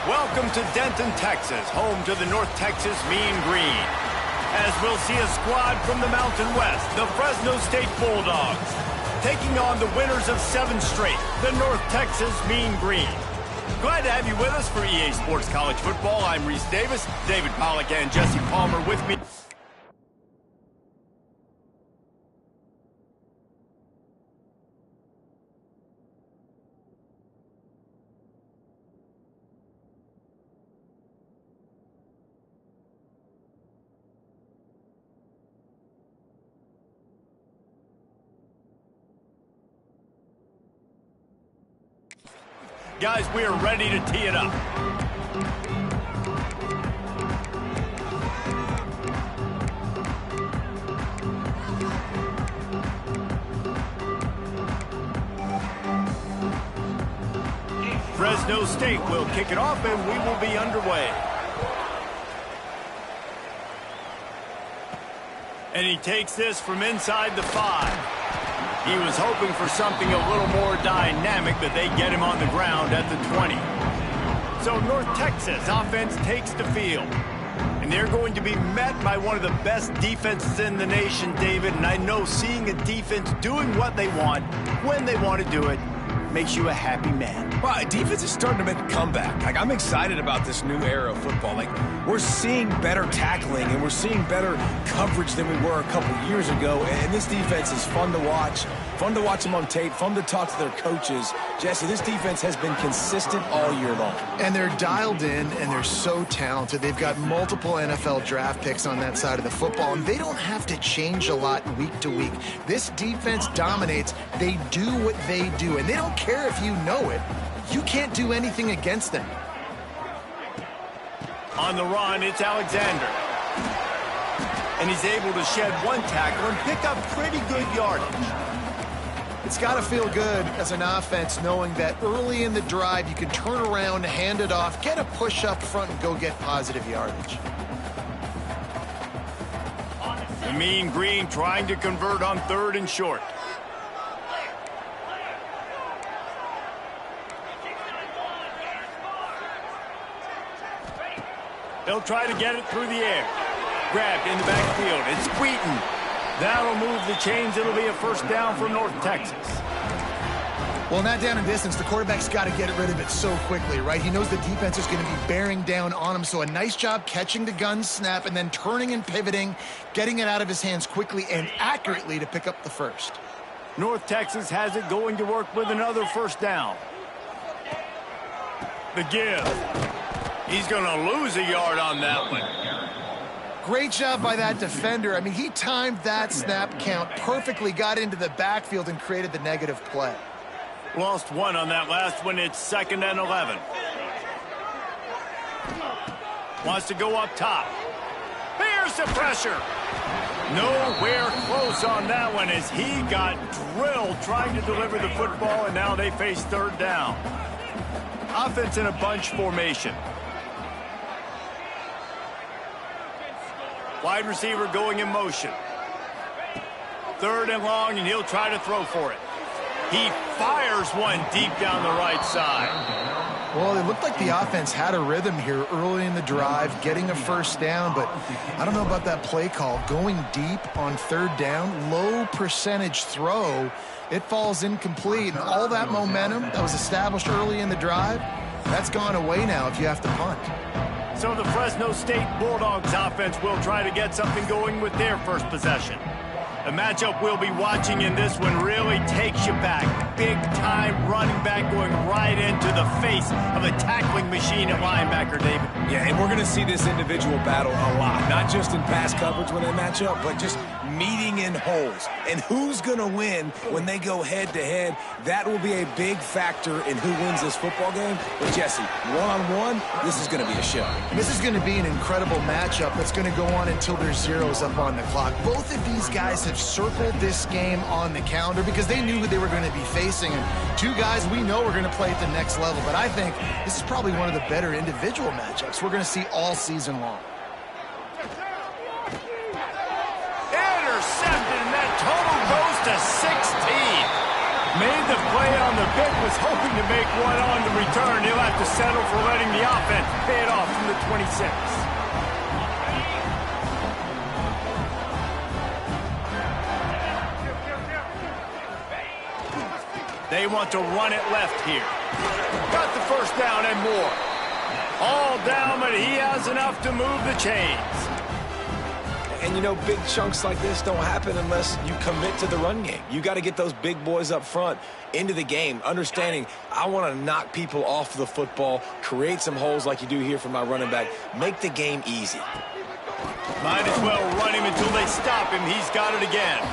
Welcome to Denton, Texas, home to the North Texas Mean Green. As we'll see a squad from the Mountain West, the Fresno State Bulldogs, taking on the winners of 7 straight, the North Texas Mean Green. Glad to have you with us for EA Sports College Football. I'm Reese Davis, David Pollack and Jesse Palmer with me. Guys, we are ready to tee it up. Fresno State will kick it off and we will be underway. And he takes this from inside the 5. He was hoping for something a little more dynamic, but they get him on the ground at the 20. So North Texas offense takes the field. And they're going to be met by one of the best defenses in the nation, David. And I know seeing a defense doing what they want, when they want to do it, makes you a happy man. Well, defense is starting to make a comeback. Like, I'm excited about this new era of football. Like, we're seeing better tackling and we're seeing better coverage than we were a couple years ago. And this defense is fun to watch them on tape, fun to talk to their coaches. Jesse, this defense has been consistent all year long. And they're dialed in and they're so talented. They've got multiple NFL draft picks on that side of the football, and they don't have to change a lot week to week. This defense dominates. They do what they do, and they don't care if you know it. You can't do anything against them. On the run, it's Alexander. And he's able to shed 1 tackle and pick up pretty good yardage. It's got to feel good as an offense knowing that early in the drive you can turn around, hand it off, get a push up front, and go get positive yardage. The Mean Green trying to convert on 3rd and short. They'll try to get it through the air. Grabbed in the backfield. It's Wheaton. That'll move the chains. It'll be a first down for North Texas. Well, not down in distance. The quarterback's got to get rid of it so quickly, right? He knows the defense is going to be bearing down on him, so a nice job catching the gun snap and then turning and pivoting, getting it out of his hands quickly and accurately to pick up the first. North Texas has it going to work with another first down. The give. He's going to lose a yard on that one. Great job by that defender. I mean, he timed that snap count perfectly, got into the backfield, and created the negative play. Lost 1 on that last one. It's 2nd and 11. Wants to go up top. Here's the pressure. Nowhere close on that one as he got drilled trying to deliver the football, and now they face 3rd down. Offense in a bunch formation. Wide receiver going in motion. 3rd and long, and he'll try to throw for it. He fires one deep down the right side. Well, it looked like the offense had a rhythm here early in the drive, getting a first down, but I don't know about that play call. Going deep on 3rd down, low percentage throw, it falls incomplete. And all that momentum that was established early in the drive, that's gone away now if you have to punt. So the Fresno State Bulldogs offense will try to get something going with their first possession. The matchup we'll be watching in this one really takes you back. Big-time running back going right into the face of a tackling machine at linebacker, David. Yeah, and we're going to see this individual battle a lot. Not just in pass coverage when they match up, but just meeting in holes. And who's going to win when they go head-to-head? That will be a big factor in who wins this football game. But, Jesse, one-on-one, this is going to be a show. And this is going to be an incredible matchup that's going to go on until there's zeros up on the clock. Both of these guys have circled this game on the calendar because they knew who they were going to be facing. And 2 guys we know are going to play at the next level. But I think this is probably one of the better individual matchups we're going to see all season long. Intercepted, and that total goes to 16. Made the play on the pick, was hoping to make one on the return. He'll have to settle for letting the offense pay it off from the 26. They want to run it left here. Got the first down and more. All down, but he has enough to move the chains. And, you know, big chunks like this don't happen unless you commit to the run game. You got to get those big boys up front into the game, understanding I want to knock people off the football, create some holes like you do here for my running back, make the game easy. Might as well run him until they stop him. He's got it again.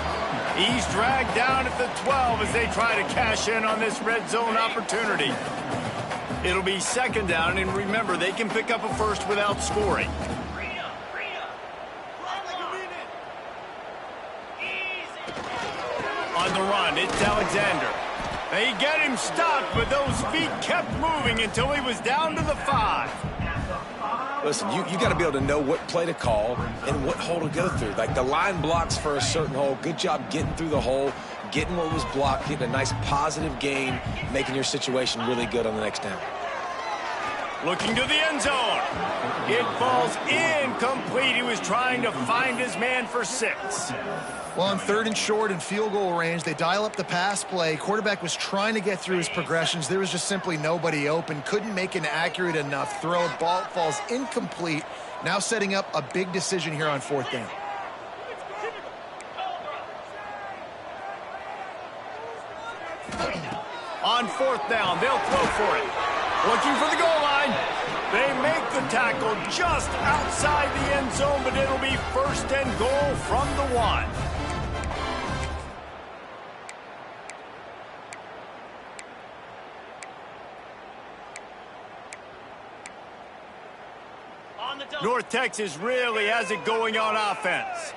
He's dragged down at the 12 as they try to cash in on this red zone opportunity. It'll be second down, and remember, they can pick up a first without scoring. On the run, it's Alexander. They get him stopped, but those feet kept moving until he was down to the 5. Listen, you got to be able to know what play to call and what hole to go through. Like, the line blocks for a certain hole. Good job getting through the hole, getting what was blocked, getting a nice positive gain, making your situation really good on the next down. Looking to the end zone. It falls incomplete. He was trying to find his man for 6. Well, on 3rd and short and field goal range, they dial up the pass play. Quarterback was trying to get through his progressions. There was just simply nobody open. Couldn't make an accurate enough throw. Ball falls incomplete. Now setting up a big decision here on 4th down. On 4th down, they'll throw for it. Looking for the goal line. They make the tackle just outside the end zone, but it'll be 1st and goal from the 1. North Texas really has it going on offense.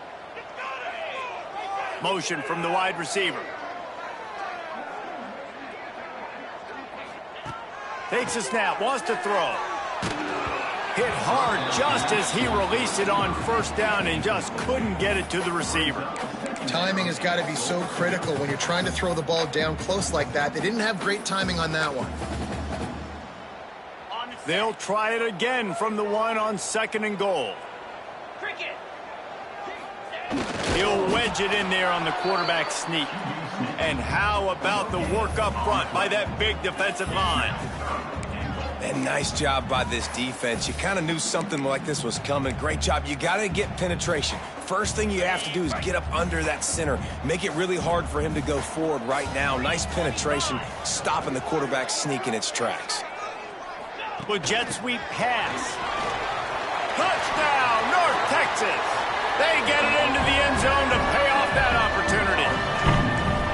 Motion from the wide receiver. Takes a snap, wants to throw. Hit hard just as he released it on 1st down and just couldn't get it to the receiver. Timing has got to be so critical when you're trying to throw the ball down close like that. They didn't have great timing on that one. They'll try it again from the 1 on 2nd and goal. He'll wedge it in there on the quarterback sneak. And how about the work up front by that big defensive line? And nice job by this defense. You kind of knew something like this was coming. Great job. You got to get penetration. First thing you have to do is get up under that center. Make it really hard for him to go forward right now. Nice penetration, stopping the quarterback sneak in its tracks. With jet sweep pass. Touchdown, North Texas. They get it into the end zone to pay off that opportunity.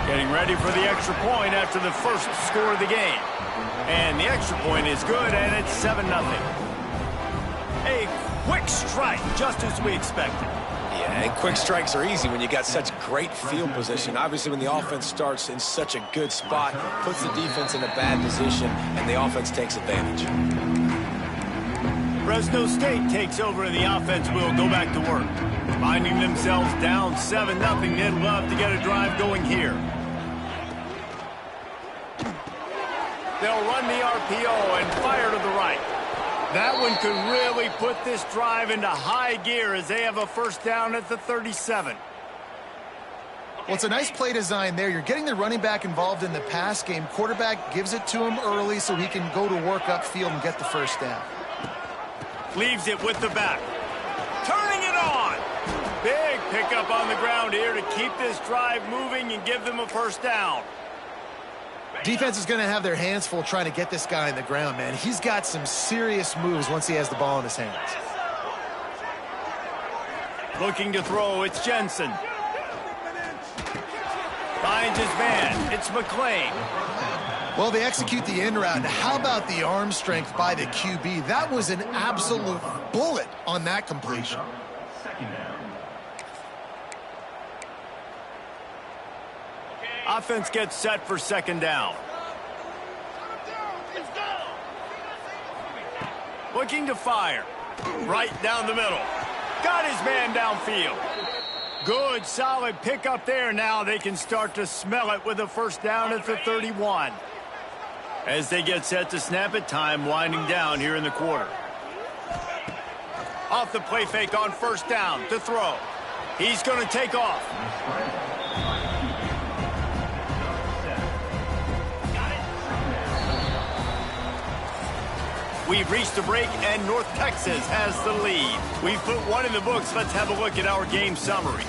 Getting ready for the extra point after the first score of the game. And the extra point is good, and it's 7-0. A quick strike, just as we expected. Yeah, and quick strikes are easy when you got such great field position. Obviously, when the offense starts in such a good spot, puts the defense in a bad position, and the offense takes advantage. Fresno State takes over, and the offense will go back to work. Finding themselves down 7-0, they'd love to get a drive going here. They'll run the RPO and fire to the right. That one could really put this drive into high gear as they have a 1st down at the 37. Well, it's a nice play design there. You're getting the running back involved in the pass game. Quarterback gives it to him early so he can go to work upfield and get the 1st down. Leaves it with the back. Turning it on. Big pickup on the ground here to keep this drive moving and give them a 1st down. Defense is going to have their hands full trying to get this guy on the ground, man. He's got some serious moves once he has the ball in his hands. Looking to throw, it's Jensen. Finds his man, it's McClain. Well, they execute the in route. How about the arm strength by the QB? That was an absolute bullet on that completion. Offense gets set for 2nd down. Looking to fire. Right down the middle. Got his man downfield. Good, solid pickup there. Now they can start to smell it with a first down at the 31. As they get set to snap it, time winding down here in the quarter. Off the play fake on first down to throw. He's going to take off. We've reached a break, and North Texas has the lead. We've put one in the books. Let's have a look at our game summary.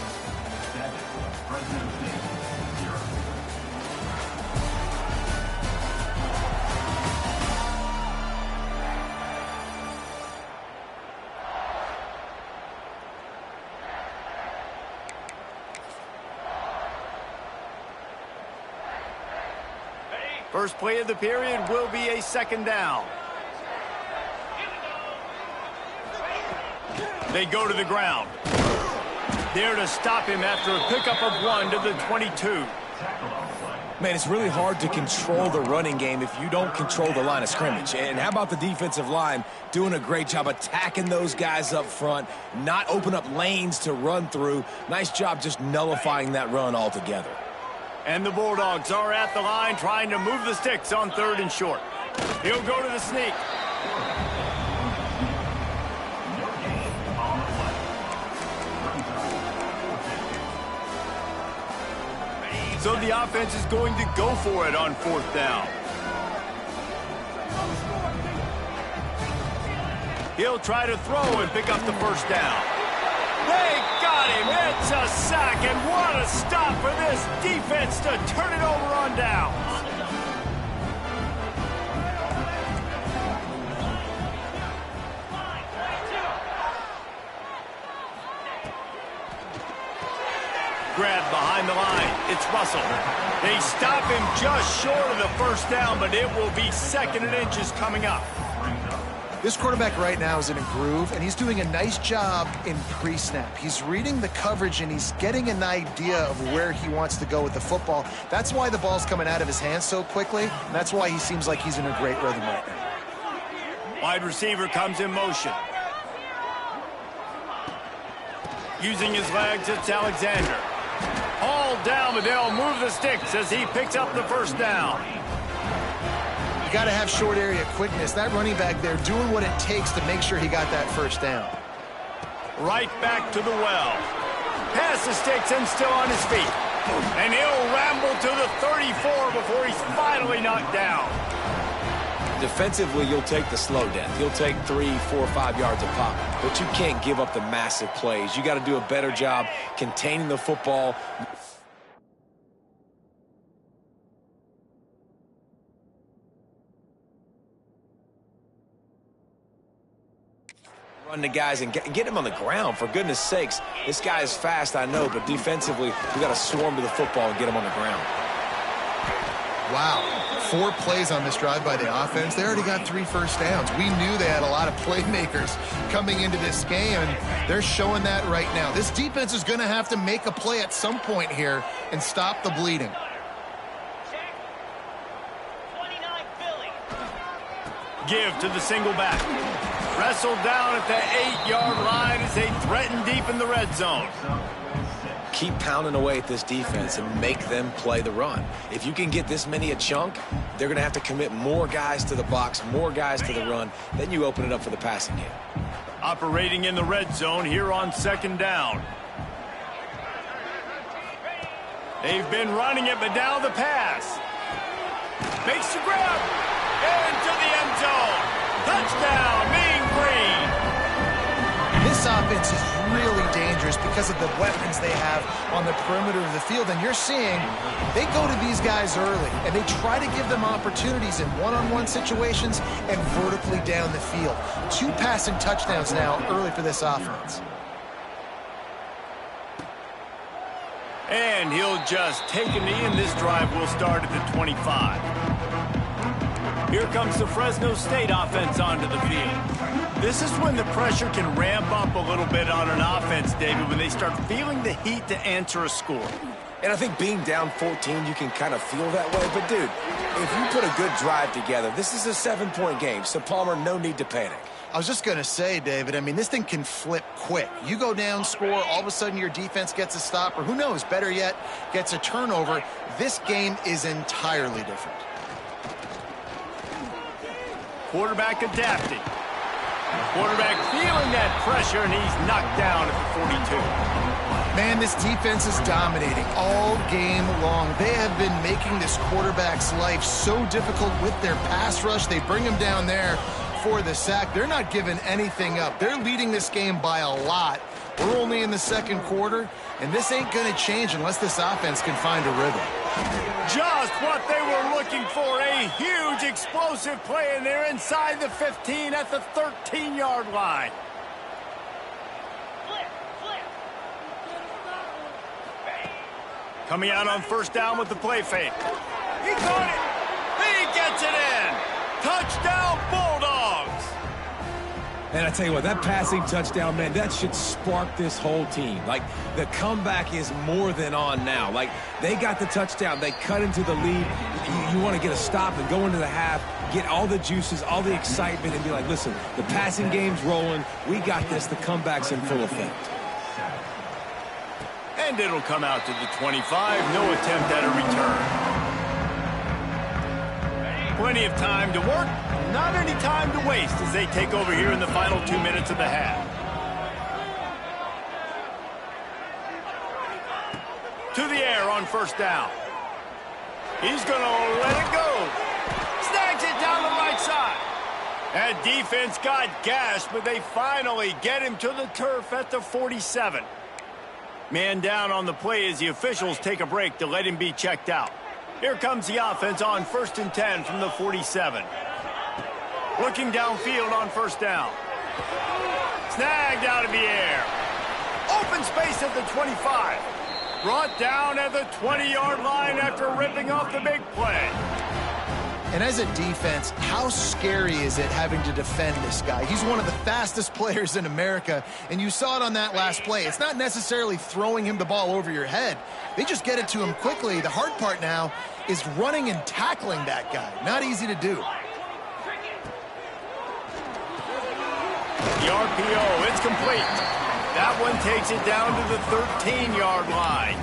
First play of the period will be a second down. They go to the ground. There to stop him after a pickup of 1 to the 22. Man, it's really hard to control the running game if you don't control the line of scrimmage. And how about the defensive line doing a great job attacking those guys up front, not open up lanes to run through. Nice job just nullifying that run altogether. And the Bulldogs are at the line trying to move the sticks on 3rd and short. He'll go to the sneak. So the offense is going to go for it on 4th down. He'll try to throw and pick up the first down. They got him. It's a sack, and what a stop for this defense to turn it over on downs. Grab behind the line. It's Russell. They stop him just short of the first down, but it will be 2nd and inches coming up. This quarterback right now is in a groove, and he's doing a nice job in pre-snap. He's reading the coverage, and he's getting an idea of where he wants to go with the football. That's why the ball's coming out of his hands so quickly, and that's why he seems like he's in a great rhythm right now. Wide receiver comes in motion. Using his legs, it's Alexander. All down, but they'll move the sticks as he picks up the first down. You got to have short area quickness. That running back there doing what it takes to make sure he got that first down. Right back to the well. Past the sticks and still on his feet. And he'll ramble to the 34 before he's finally knocked down. Defensively, you'll take the slow death. You'll take 3, 4, 5 yards a pop, but you can't give up the massive plays. You got to do a better job containing the football. Run the guys and get him on the ground, for goodness sakes. This guy is fast, I know, but defensively, we got to swarm to the football and get him on the ground. Wow. 4 plays on this drive by the offense. They already got 3 first downs. We knew they had a lot of playmakers coming into this game, and they're showing that right now. This defense is going to have to make a play at some point here and stop the bleeding. Give to the single back. Wrestled down at the 8-yard line as they threaten deep in the red zone. Keep pounding away at this defense and make them play the run. If you can get this many a chunk, they're going to have to commit more guys to the box, more guys to the run. Then you open it up for the passing game. Operating in the red zone here on 2nd down. They've been running it, but now the pass. Makes the grab. Into the end zone. Touchdown, Mean Green. This offense is really dangerous because of the weapons they have on the perimeter of the field. And you're seeing they go to these guys early, and they try to give them opportunities in one-on-one situations and vertically down the field. 2 passing touchdowns now early for this offense. And he'll just take a knee, and this drive will start at the 25. Here comes the Fresno State offense onto the field. This is when the pressure can ramp up a little bit on an offense, David, when they start feeling the heat to answer a score. And I think being down 14, you can kind of feel that way. But, dude, if you put a good drive together, this is a 7-point game. So, Palmer, no need to panic. I was just going to say, David, I mean, this thing can flip quick. You go down, score, all of a sudden your defense gets a stop, or who knows, better yet, gets a turnover. This game is entirely different. Quarterback adapting. Quarterback feeling that pressure, and he's knocked down at the 42. Man, this defense is dominating all game long. They have been making this quarterback's life so difficult with their pass rush. They bring him down there for the sack. They're not giving anything up. They're leading this game by a lot. We're only in the second quarter, and this ain't going to change unless this offense can find a rhythm. Just what they were looking for. A huge explosive play, and they're inside the 15 at the 13-yard line. Coming out on first down with the play fake. He caught it. He gets it in. Touchdown, Bulldogs. And I tell you what, that passing touchdown, man, that should spark this whole team. Like, the comeback is more than on now. Like, they got the touchdown. They cut into the lead. You want to get a stop and go into the half, get all the juices, all the excitement, and be like, listen, the passing game's rolling. We got this. The comeback's in full effect. And it'll come out to the 25. No attempt at a return. Plenty of time to work. Not any time to waste as they take over here in the final 2 minutes of the half. To the air on first down. He's going to let it go. Snags it down the right side. That defense got gashed, but they finally get him to the turf at the 47. Man down on the play as the officials take a break to let him be checked out. Here comes the offense on 1st and 10 from the 47. Looking downfield on first down. Snagged out of the air. Open space at the 25. Brought down at the 20-yard line after ripping off the big play. And as a defense, how scary is it having to defend this guy? He's one of the fastest players in America, and you saw it on that last play. It's not necessarily throwing him the ball over your head. They just get it to him quickly. The hard part now is running and tackling that guy. Not easy to do. The RPO, it's complete. That one takes it down to the 13-yard line.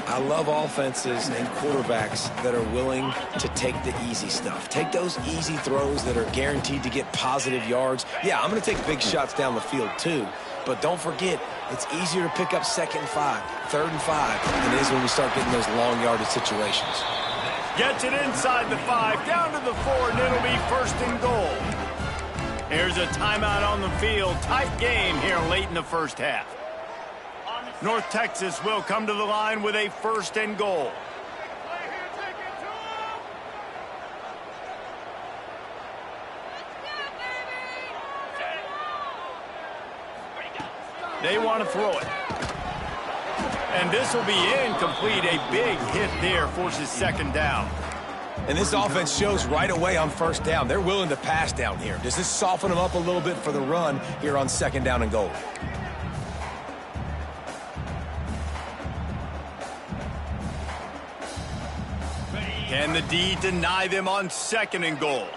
I love offenses and quarterbacks that are willing to take the easy stuff. Take those easy throws that are guaranteed to get positive yards. Yeah, I'm going to take big shots down the field too. But don't forget, it's easier to pick up 2nd and 5, 3rd and 5 than it is when we start getting those long yardage situations. Gets it inside the 5, down to the 4, and it'll be 1st and goal. Here's a timeout on the field. Tight game here late in the first half. North Texas will come to the line with a 1st and goal. They want to throw it. And this will be incomplete. A big hit there forces 2nd down. And this offense shows right away on 1st down. They're willing to pass down here. Does this soften them up a little bit for the run here on 2nd down and goal? Can the D deny them on 2nd and goal?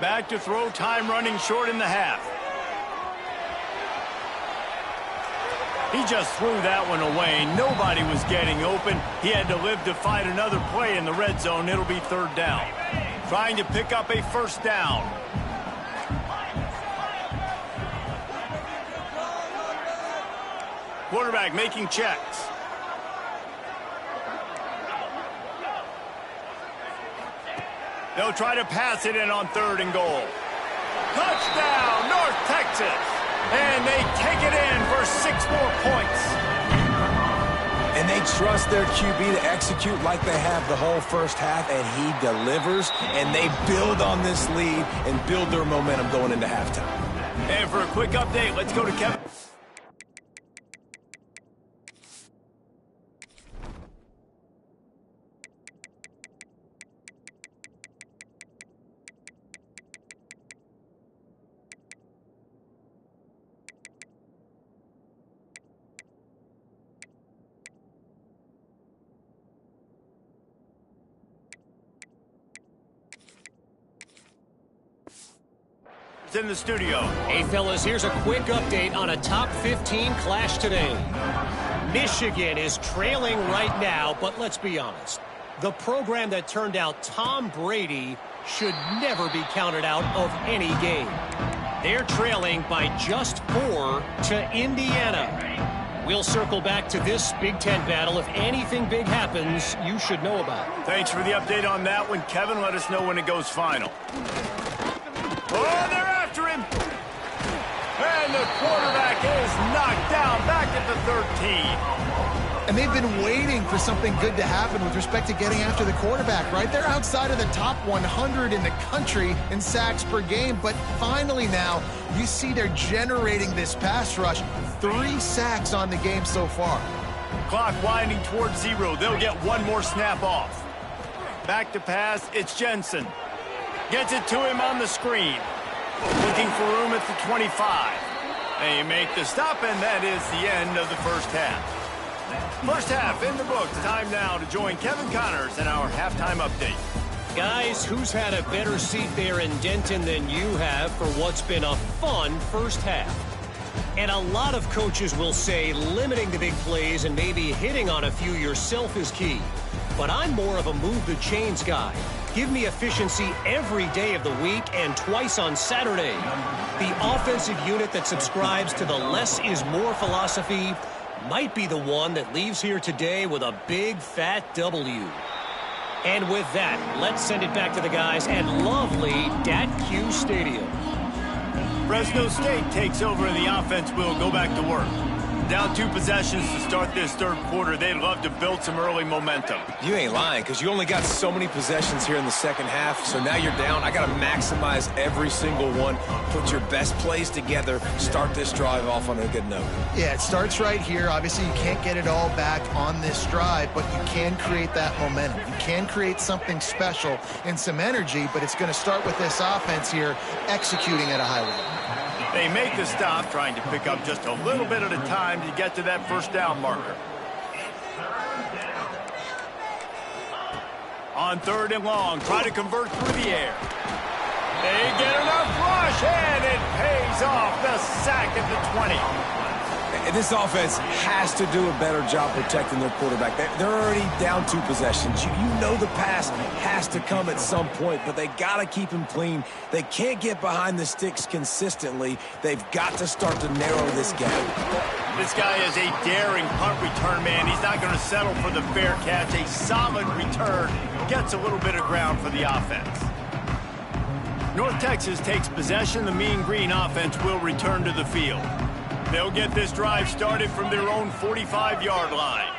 Back to throw, time running short in the half. He just threw that one away. Nobody was getting open. He had to live to find another play in the red zone. It'll be 3rd down. Trying to pick up a 1st down. Quarterback making checks. They'll try to pass it in on 3rd and goal. Touchdown, North Texas. And they take it in for 6 more points. And they trust their QB to execute like they have the whole first half, and he delivers, and they build on this lead and build their momentum going into halftime. And for a quick update, let's go to Kevin. Schwartz in the studio. Hey, fellas, here's a quick update on a top 15 clash today. Michigan is trailing right now, but let's be honest. The program that turned out Tom Brady should never be counted out of any game. They're trailing by just 4 to Indiana. We'll circle back to this Big Ten battle. If anything big happens, you should know about it. Thanks for the update on that one, Kevin. Let us know when it goes final. Oh, they're after him. And the quarterback is knocked down back at the 13. And they've been waiting for something good to happen with respect to getting after the quarterback, right? They're outside of the top 100 in the country in sacks per game, but finally now you see they're generating this pass rush. 3 sacks on the game so far. Clock winding towards 0. They'll get one more snap off. Back to pass, it's Jensen. Gets it to him on the screen. Looking for room at the 25. They make the stop, and that is the end of the first half. First half in the books. Time now to join Kevin Connors in our halftime update. Guys, who's had a better seat there in Denton than you have for what's been a fun first half? And a lot of coaches will say limiting the big plays and maybe hitting on a few yourself is key. But I'm more of a move the chains guy. Give me efficiency every day of the week and twice on Saturday. The offensive unit that subscribes to the less is more philosophy might be the one that leaves here today with a big fat W. And with that, let's send it back to the guys at lovely Dat-Q Stadium. Fresno State takes over and the offense will go back to work. Down 2 possessions to start this third quarter. They'd love to build some early momentum. You ain't lying, because you only got so many possessions here in the second half, so now you're down. I got to maximize every single one, put your best plays together, start this drive off on a good note. Yeah, it starts right here. Obviously, you can't get it all back on this drive, but you can create that momentum. You can create something special and some energy, but it's going to start with this offense here executing at a high level. They make the stop, trying to pick up just a little bit at a time to get to that first down marker. On 3rd and long, try to convert through the air. They get enough rush, and it pays off. The sack at the 20. And this offense has to do a better job protecting their quarterback. They're already down 2 possessions. You know the pass has to come at some point, but they got to keep him clean. They can't get behind the sticks consistently. They've got to start to narrow this gap. This guy is a daring punt return man. He's not going to settle for the fair catch. A solid return gets a little bit of ground for the offense. North Texas takes possession. The Mean Green offense will return to the field. They'll get this drive started from their own 45-yard line.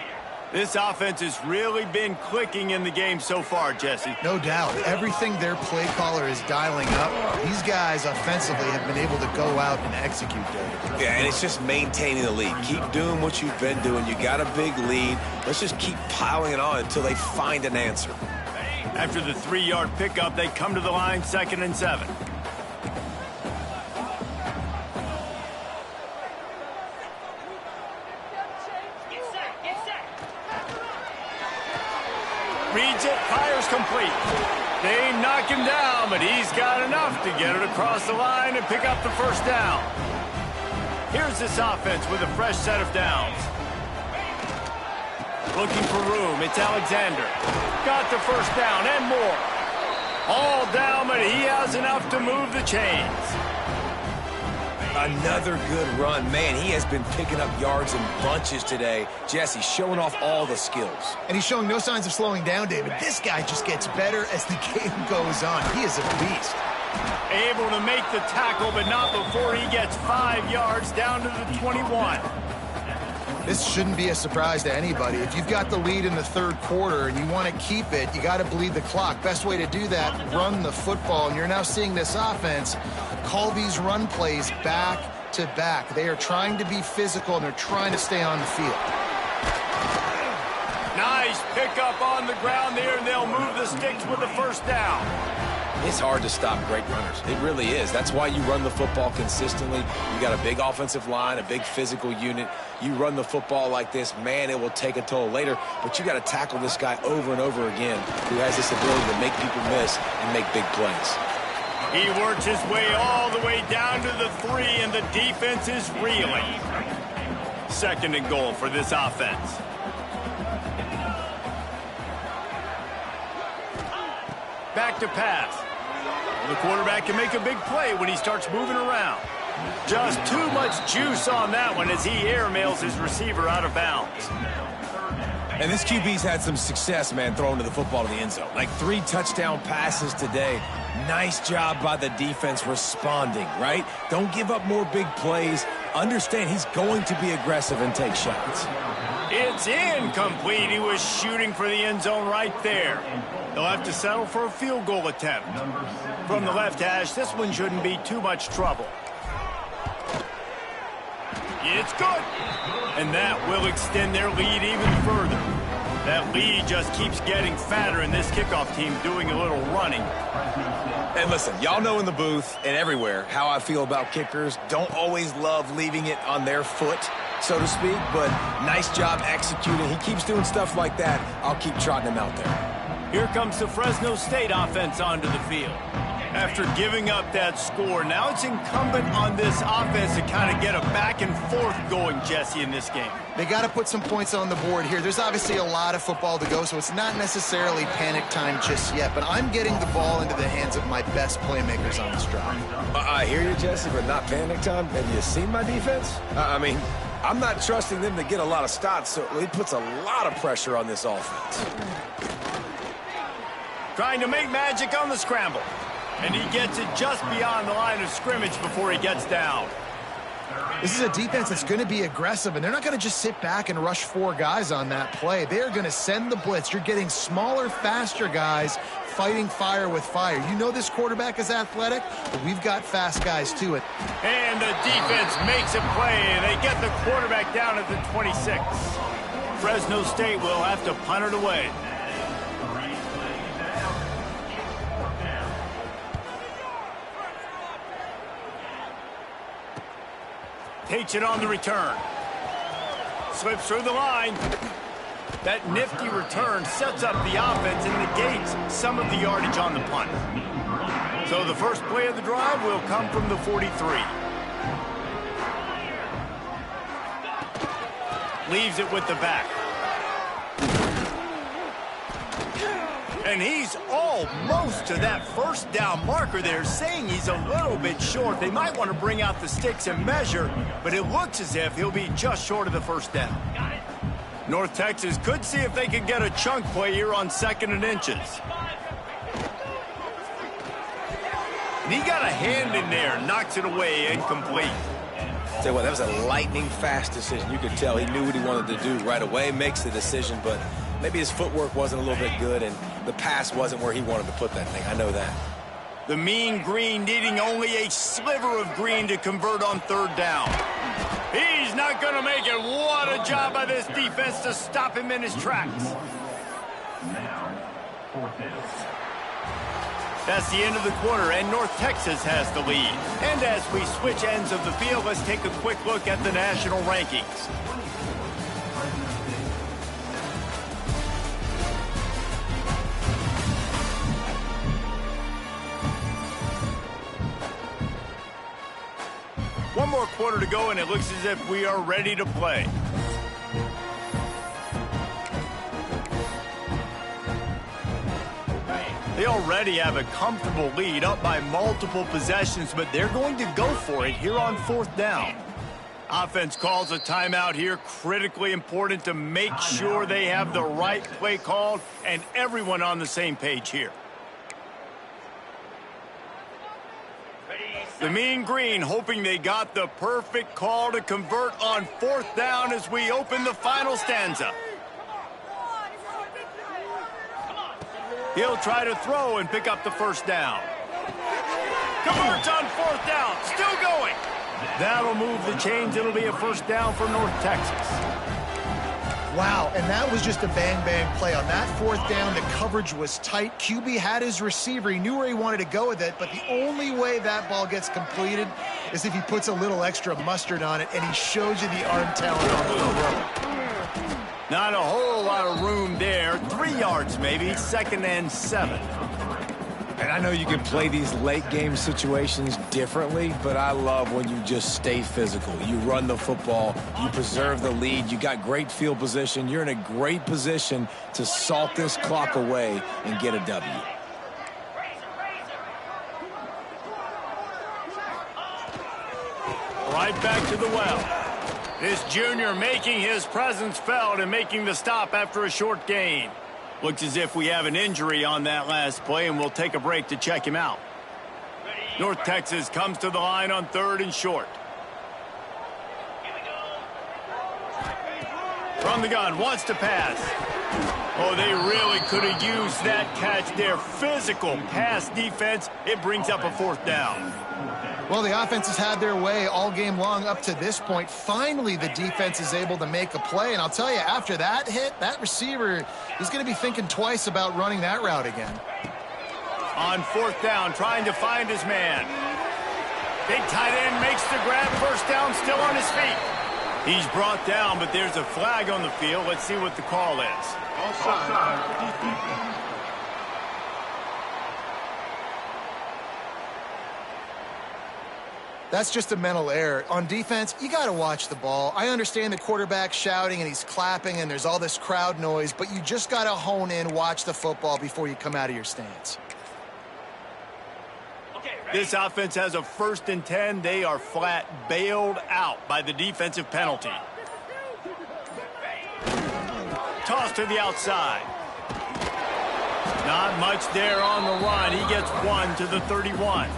This offense has really been clicking in the game so far, Jesse. No doubt. Everything their play caller is dialing up, these guys offensively have been able to go out and execute, David. Yeah, and it's just maintaining the lead. Keep doing what you've been doing. You got a big lead. Let's just keep piling it on until they find an answer. After the 3-yard pickup, they come to the line 2nd and 7. Reads it, fires complete. They knock him down, but he's got enough to get it across the line and pick up the first down. Here's this offense with a fresh set of downs. Looking for room, it's Alexander. Got the first down and more. All down, but he has enough to move the chains. Another good run. Man, he has been picking up yards in bunches today. Jesse showing off all the skills. And he's showing no signs of slowing down, David. This guy just gets better as the game goes on. He is a beast. Able to make the tackle, but not before he gets 5 yards down to the 21. This shouldn't be a surprise to anybody. If you've got the lead in the third quarter and you want to keep it, you got to bleed the clock. Best way to do that, run the football. And you're now seeing this offense call these run plays back to back. They are trying to be physical, and they're trying to stay on the field. Nice pickup on the ground there, and they'll move the sticks with the first down. It's hard to stop great runners. It really is. That's why you run the football consistently. You got a big offensive line, a big physical unit. You run the football like this, man, it will take a toll later. But you got to tackle this guy over and over again who has this ability to make people miss and make big plays. He works his way all the way down to the 3, and the defense is reeling. 2nd and goal for this offense. Back to pass. The quarterback can make a big play when he starts moving around. Just too much juice on that one as he airmails his receiver out of bounds. And this QB's had some success, man, throwing to the football to the end zone. Like 3 touchdown passes today. Nice job by the defense responding, right? Don't give up more big plays. Understand he's going to be aggressive and take shots. It's incomplete. He was shooting for the end zone right there. They'll have to settle for a field goal attempt. From the left hash, this one shouldn't be too much trouble. It's good. And that will extend their lead even further. That lead just keeps getting fatter, and this kickoff team doing a little running. And listen, y'all know in the booth and everywhere how I feel about kickers. Don't always love leaving it on their foot, so to speak, but nice job executing. He keeps doing stuff like that. I'll keep trotting him out there. Here comes the Fresno State offense onto the field. After giving up that score, now it's incumbent on this offense to kind of get a back and forth going, Jesse, in this game. They got to put some points on the board here. There's obviously a lot of football to go, so it's not necessarily panic time just yet, but I'm getting the ball into the hands of my best playmakers on this drive. I hear you, Jesse, but not panic time. Have you seen my defense? I mean, I'm not trusting them to get a lot of stops, so it puts a lot of pressure on this offense. Trying to make magic on the scramble. And he gets it just beyond the line of scrimmage before he gets down. This is a defense that's going to be aggressive, and they're not going to just sit back and rush 4 guys on that play. They're going to send the blitz. You're getting smaller, faster guys fighting fire with fire. You know this quarterback is athletic, but we've got fast guys too. And the defense makes a play. They get the quarterback down at the 26. Fresno State will have to punt it away. Takes it on the return. Slips through the line. That nifty return sets up the offense and negates some of the yardage on the punt. So the first play of the drive will come from the 43. Leaves it with the back. And he's almost to that first down marker there, saying he's a little bit short. They might want to bring out the sticks and measure, but it looks as if he'll be just short of the first down. North Texas could see if they could get a chunk play here on 2nd and inches. And he got a hand in there, knocks it away, incomplete. Tell you what, that was a lightning-fast decision. You could tell he knew what he wanted to do right away, makes the decision, but maybe his footwork wasn't a little bit good, and the pass wasn't where he wanted to put that thing. I know that. The Mean Green needing only a sliver of green to convert on 3rd down. He's not going to make it. What a job by this defense to stop him in his tracks. That's the end of the quarter, and North Texas has the lead. And as we switch ends of the field, let's take a quick look at the national rankings. One more quarter to go, and it looks as if we are ready to play. They already have a comfortable lead, up by multiple possessions, but they're going to go for it here on 4th down. Offense calls a timeout here, critically important to make sure they have the right play called and everyone on the same page here. The Mean Green hoping they got the perfect call to convert on 4th down as we open the final stanza. He'll try to throw and pick up the first down. Converts on 4th down, still going. That'll move the chains. It'll be a first down for North Texas. Wow, and that was just a bang-bang play. On that 4th down, the coverage was tight. QB had his receiver. He knew where he wanted to go with it, but the only way that ball gets completed is if he puts a little extra mustard on it, and he shows you the arm talent on the throw. Not a whole lot of room there. 3 yards maybe, 2nd and 7. And I know you can play these late game situations differently, but I love when you just stay physical. You run the football, you preserve the lead, you got great field position. You're in a great position to salt this clock away and get a W. Right back to the well. This junior making his presence felt and making the stop after a short gain. Looks as if we have an injury on that last play, and we'll take a break to check him out. North Texas comes to the line on 3rd and short. From the gun, wants to pass. Oh, they really could have used that catch there. Physical pass defense. It brings up a 4th down. Well, the offense has had their way all game long up to this point. Finally, the defense is able to make a play. And I'll tell you, after that hit, that receiver is going to be thinking twice about running that route again. On 4th down, trying to find his man. Big tight end makes the grab. 1st down, still on his feet. He's brought down, but there's a flag on the field. Let's see what the call is. Offside. That's just a mental error. On defense, you got to watch the ball. I understand the quarterback shouting and he's clapping and there's all this crowd noise, but you just got to hone in, watch the football before you come out of your stance. This offense has a 1st and 10. They are flat bailed out by the defensive penalty. Toss to the outside. Not much there on the run. He gets 1 to the 31.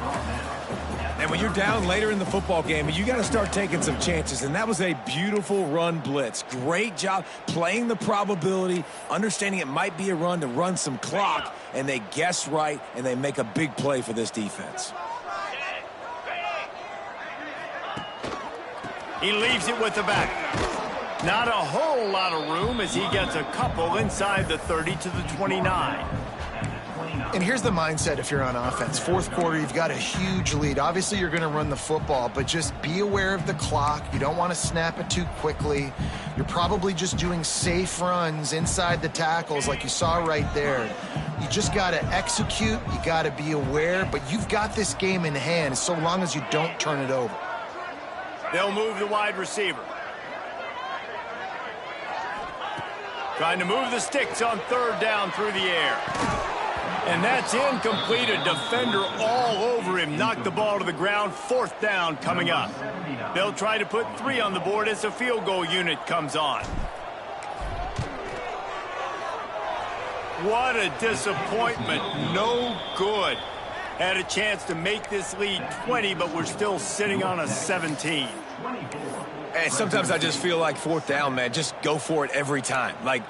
And when you're down later in the football game, you got to start taking some chances. And that was a beautiful run blitz. Great job playing the probability, understanding it might be a run to run some clock, and they guess right, and they make a big play for this defense. He leaves it with the back. Not a whole lot of room as he gets a couple inside the 30 to the 29. And here's the mindset if you're on offense. 4th quarter, you've got a huge lead. Obviously, you're going to run the football, but just be aware of the clock. You don't want to snap it too quickly. You're probably just doing safe runs inside the tackles like you saw right there. You just got to execute. You got to be aware, but you've got this game in hand so long as you don't turn it over. They'll move the wide receiver. Trying to move the sticks on 3rd down through the air. And that's incomplete. A defender all over him. Knocked the ball to the ground. 4th down coming up. They'll try to put 3 on the board as the field goal unit comes on. What a disappointment. No good. Had a chance to make this lead 20, but we're still sitting on a 17. And sometimes I just feel like 4th down, man, just go for it every time. Like,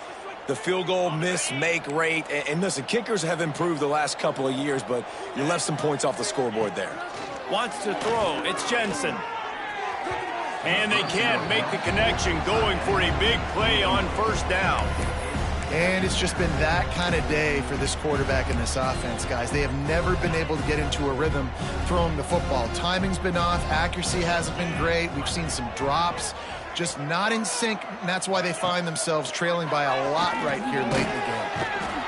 the field goal miss-make rate. And listen, kickers have improved the last couple of years, but you left some points off the scoreboard there. Wants to throw. It's Jensen. And they can't make the connection, going for a big play on 1st down. And it's just been that kind of day for this quarterback and this offense, guys. They have never been able to get into a rhythm throwing the football. Timing's been off. Accuracy hasn't been great. We've seen some drops. Just not in sync, and that's why they find themselves trailing by a lot right here late in the game.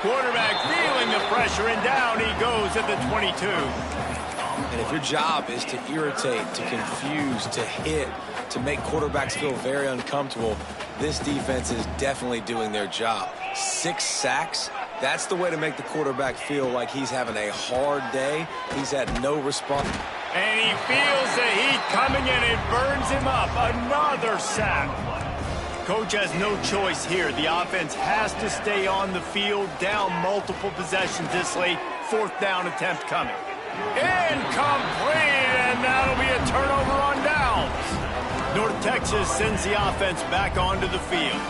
Quarterback feeling the pressure, and down he goes at the 22. And if your job is to irritate, to confuse, to hit, to make quarterbacks feel very uncomfortable, this defense is definitely doing their job. 6 sacks, that's the way to make the quarterback feel like he's having a hard day. He's had no response. And he feels the heat coming in. It burns him up. Another sack. Coach has no choice here. The offense has to stay on the field, down multiple possessions this late. 4th down attempt coming. Incomplete, and that'll be a turnover on downs. North Texas sends the offense back onto the field.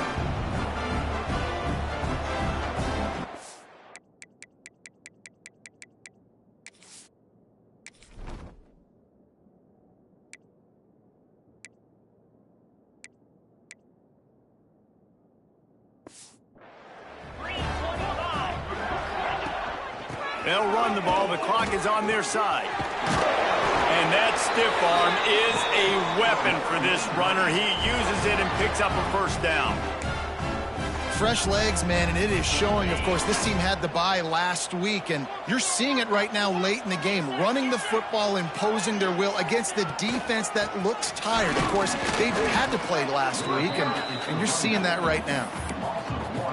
They'll run the ball. The clock is on their side. And that stiff arm is a weapon for this runner. He uses it and picks up a 1st down. fresh legs, man, and it is showing. Of course, this team had the bye last week, and you're seeing it right now late in the game, running the football, imposing their will against the defense that looks tired. Of course, they've had to play last week, and you're seeing that right now.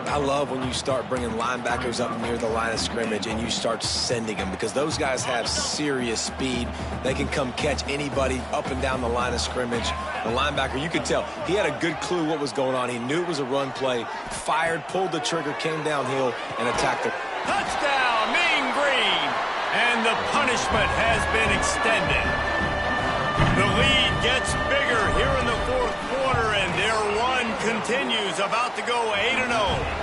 I love when you start bringing linebackers up near the line of scrimmage and you start sending them, because those guys have serious speed. They can come catch anybody up and down the line of scrimmage. The linebacker, you could tell, he had a good clue what was going on. He knew it was a run play, fired, pulled the trigger, came downhill, and attacked the... Touchdown, Mean Green! And the punishment has been extended. The lead gets bigger here in the fourth quarter, and their run continues, about to go 8-0.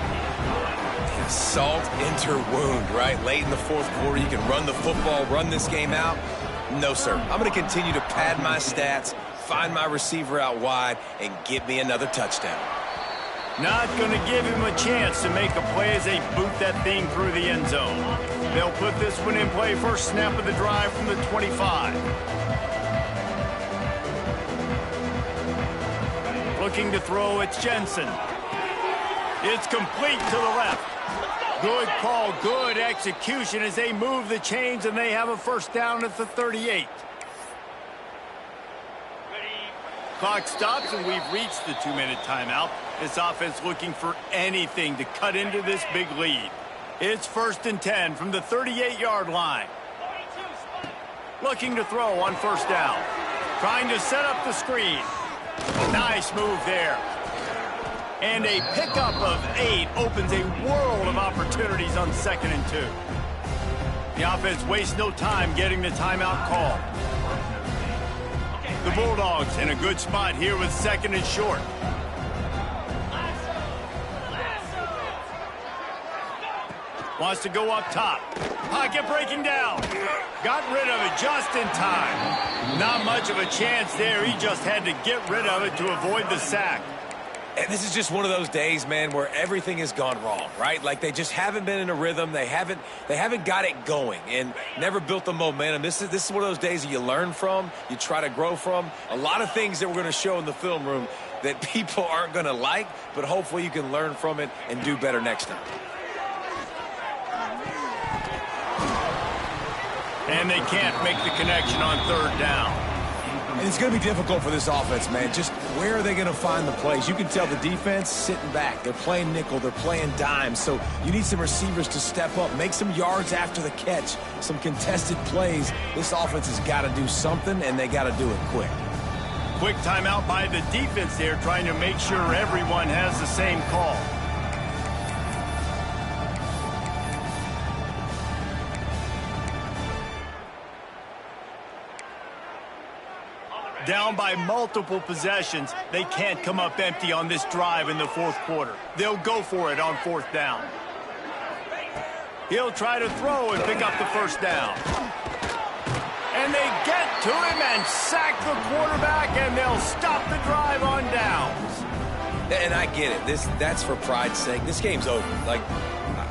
Salt into wound, right? Late in the fourth quarter, you can run the football, run this game out. No, sir. I'm going to continue to pad my stats, find my receiver out wide, and get me another touchdown. Not going to give him a chance to make a play as they boot that thing through the end zone. They'll put this one in play, first snap of the drive from the 25. Looking to throw, it's Jensen. It's complete to the left. Good call, good execution as they move the chains, and they have a first down at the 38. Clock stops, and we've reached the 2-minute timeout. This offense looking for anything to cut into this big lead. It's 1st and 10 from the 38-yard line. Looking to throw on first down. Trying to set up the screen. Nice move there. And a pickup of 8 opens a world of opportunities on 2nd and 2. The offense wastes no time getting the timeout call. The Bulldogs in a good spot here with 2nd and short. Wants to go up top. Pocket breaking down. Got rid of it just in time. Not much of a chance there. He just had to get rid of it to avoid the sack. And this is just one of those days, man, where everything has gone wrong, right? Like they just haven't been in a rhythm. They haven't got it going and never built the momentum. This is one of those days that you learn from, you try to grow from. A lot of things that we're going to show in the film room that people aren't going to like, but hopefully you can learn from it and do better next time. And they can't make the connection on 3rd down. And it's going to be difficult for this offense, man. Just where are they going to find the plays? You can tell the defense sitting back. They're playing nickel. They're playing dime. So you need some receivers to step up, make some yards after the catch, some contested plays. This offense has got to do something, and they got to do it quick. Quick timeout by the defense there, trying to make sure everyone has the same call. Down by multiple possessions, they can't come up empty on this drive in the fourth quarter. They'll go for it on 4th down. He'll try to throw and pick up the first down. And they get to him and sack the quarterback, and they'll stop the drive on downs. And I get it. That's for pride's sake. This game's over. Like,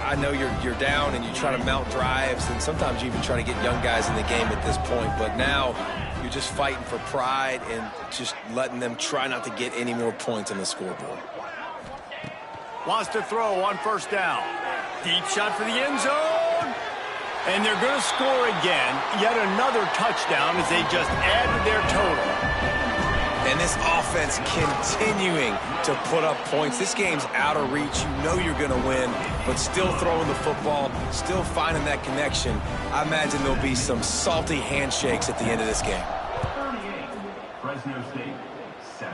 I know you're down and you try to mount drives, and sometimes you even try to get young guys in the game at this point. But now you're just fighting for pride and just letting them try not to get any more points on the scoreboard. Wants to throw on first down. Deep shot for the end zone. And they're going to score again. Yet another touchdown as they just added their total. And this offense continuing to put up points. This game's out of reach. You know you're going to win, but still throwing the football, still finding that connection. I imagine there'll be some salty handshakes at the end of this game. 38, Fresno State, 7.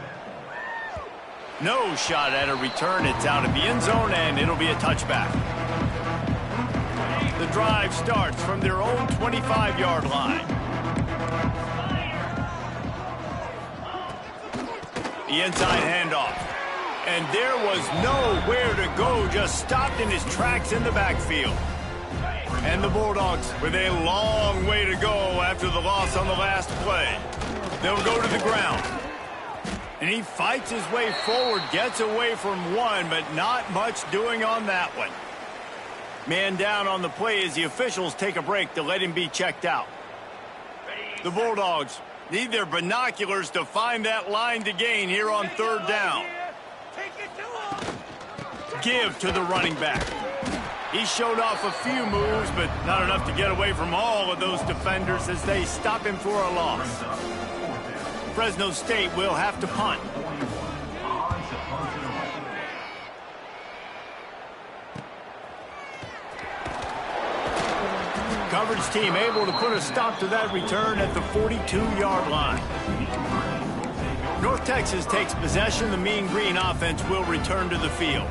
No shot at a return. It's out of the end zone, and it'll be a touchback. The drive starts from their own 25-yard line. The inside handoff. And there was nowhere to go, just stopped in his tracks in the backfield. And the Bulldogs with a long way to go after the loss on the last play. They'll go to the ground. And he fights his way forward, gets away from one, but not much doing on that one. Man down on the play as the officials take a break to let him be checked out. The Bulldogs need their binoculars to find that line to gain here on 3rd down. give to the running back. He showed off a few moves, but not enough to get away from all of those defenders as they stop him for a loss. Fresno State will have to punt. Coverage team able to put a stop to that return at the 42-yard line. North Texas takes possession. The Mean Green offense will return to the field.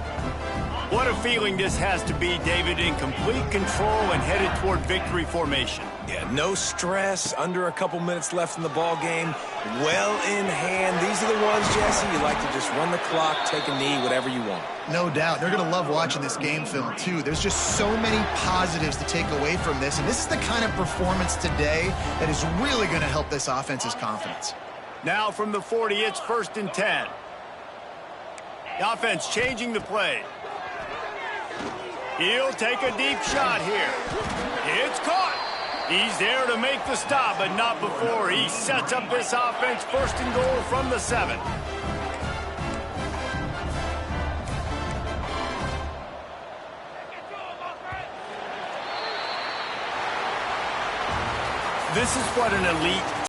What a feeling this has to be, David, in complete control and headed toward victory formation. Yeah, no stress, under a couple minutes left in the ball game, well in hand. These are the ones, Jesse, you like to just run the clock, take a knee, whatever you want. No doubt. They're going to love watching this game film, too. There's just so many positives to take away from this, and this is the kind of performance today that is really going to help this offense's confidence. Now from the 40, it's 1st and 10. The offense changing the play. He'll take a deep shot here. It's caught. He's there to make the stop, but not before he sets up this offense 1st and goal from the 7. This is what an elite